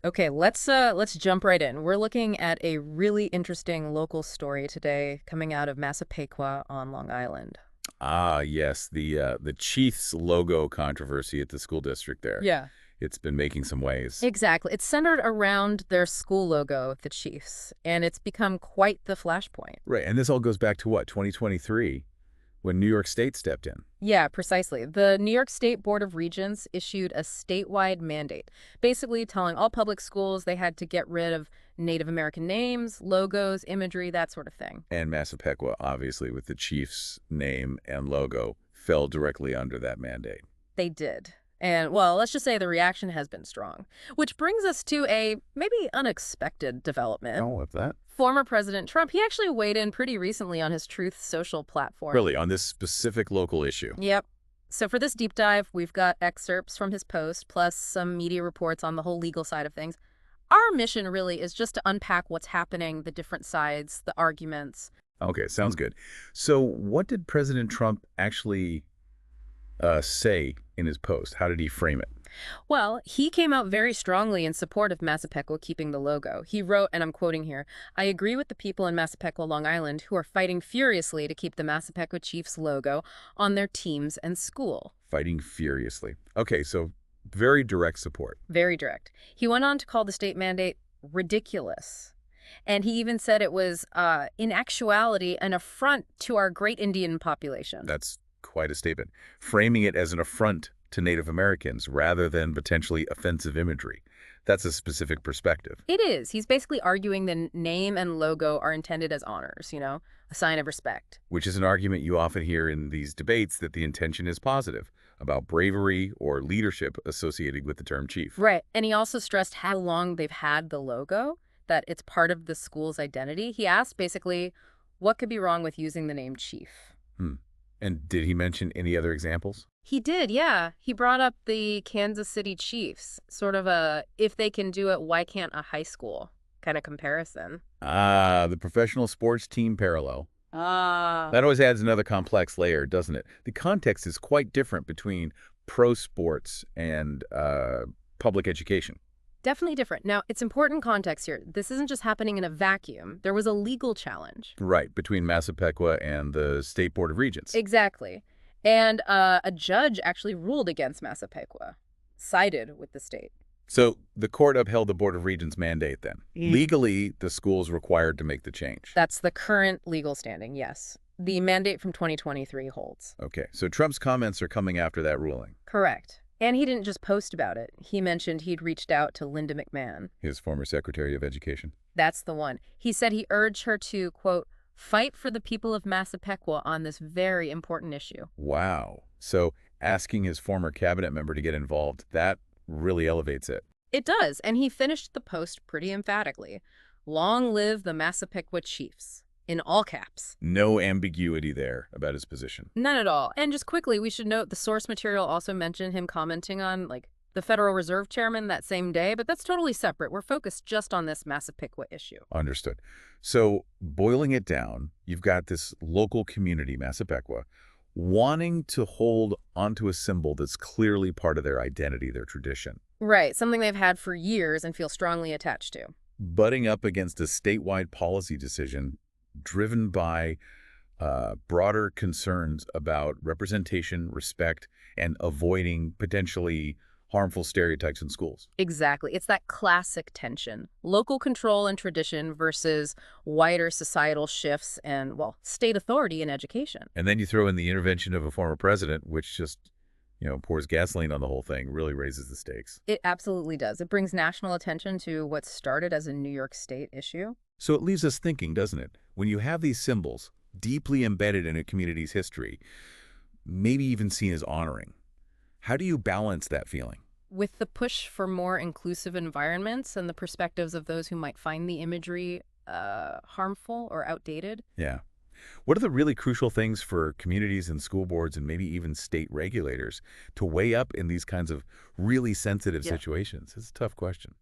Okay, let's jump right in. We're looking at a really interesting local story today coming out of Massapequa on Long Island. Ah, yes, the Chiefs logo controversy at the school district there. Yeah. It's been making some waves. Exactly. It's centered around their school logo, the Chiefs, and it's become quite the flashpoint. Right, and this all goes back to what, 2023, when New York State stepped in. Yeah, precisely. The New York State Board of Regents issued a statewide mandate, basically telling all public schools they had to get rid of Native American names, logos, imagery, that sort of thing. And Massapequa, obviously, with the Chiefs name and logo, fell directly under that mandate. They did. And, well, let's just say the reaction has been strong. Which brings us to a maybe unexpected development. Oh, if that? Former President Trump, he actually weighed in pretty recently on his Truth Social platform. Really, on this specific local issue. Yep. So for this deep dive, we've got excerpts from his post, plus some media reports on the whole legal side of things. Our mission really is just to unpack what's happening, the different sides, the arguments. Okay, sounds good. So what did President Trump actually say in his post? How did he frame it? Well, he came out very strongly in support of Massapequa keeping the logo. He wrote, and I'm quoting here, "I agree with the people in Massapequa, Long Island, who are fighting furiously to keep the Massapequa Chiefs logo on their teams and school." Fighting furiously. Okay, so very direct support. Very direct. He went on to call the state mandate ridiculous. And he even said it was, in actuality, an affront to our great Indian population. That's quite a statement. Framing it as an affront to Native Americans rather than potentially offensive imagery. That's a specific perspective. It is. He's basically arguing the name and logo are intended as honors, a sign of respect. Which is an argument you often hear in these debates that the intention is positive, about bravery or leadership associated with the term chief. Right. And he also stressed how long they've had the logo, that it's part of the school's identity. He asked basically, what could be wrong with using the name chief? Hmm. And did he mention any other examples? He did, yeah. He brought up the Kansas City Chiefs, sort of a, if they can do it, why can't a high school kind of comparison. Ah, the professional sports team parallel. Ah. That always adds another complex layer, doesn't it? The context is quite different between pro sports and public education. Definitely different. Now, it's important context here. This isn't just happening in a vacuum. There was a legal challenge. Right, between Massapequa and the State Board of Regents. Exactly. And a judge actually ruled against Massapequa, sided with the state. So the court upheld the Board of Regents' mandate then. Legally, the school's required to make the change. That's the current legal standing, yes. The mandate from 2023 holds. Okay, so Trump's comments are coming after that ruling. Correct. And he didn't just post about it. He mentioned he'd reached out to Linda McMahon. His former Secretary of Education. That's the one. He said he urged her to, quote, fight for the people of Massapequa on this very important issue. Wow. So asking his former cabinet member to get involved, that really elevates it. It does, and he finished the post pretty emphatically. Long live the Massapequa Chiefs, in all caps. No ambiguity there about his position. None at all. And just quickly, we should note the source material also mentioned him commenting on, the Federal Reserve Chairman that same day, but that's totally separate. We're focused just on this Massapequa issue. Understood. So boiling it down, you've got this local community, Massapequa, wanting to hold onto a symbol that's clearly part of their identity, their tradition. Right, something they've had for years and feel strongly attached to. Butting up against a statewide policy decision driven by broader concerns about representation, respect, and avoiding potentially harmful stereotypes in schools. Exactly. It's that classic tension. Local control and tradition versus wider societal shifts and, state authority in education. And then you throw in the intervention of a former president, which just, pours gasoline on the whole thing, really raises the stakes. It absolutely does. It brings national attention to what started as a New York State issue. So it leaves us thinking, doesn't it? When you have these symbols deeply embedded in a community's history, maybe even seen as honoring, how do you balance that feeling? With the push for more inclusive environments and the perspectives of those who might find the imagery harmful or outdated. Yeah. What are the really crucial things for communities and school boards and maybe even state regulators to weigh up in these kinds of really sensitive situations? It's a tough question.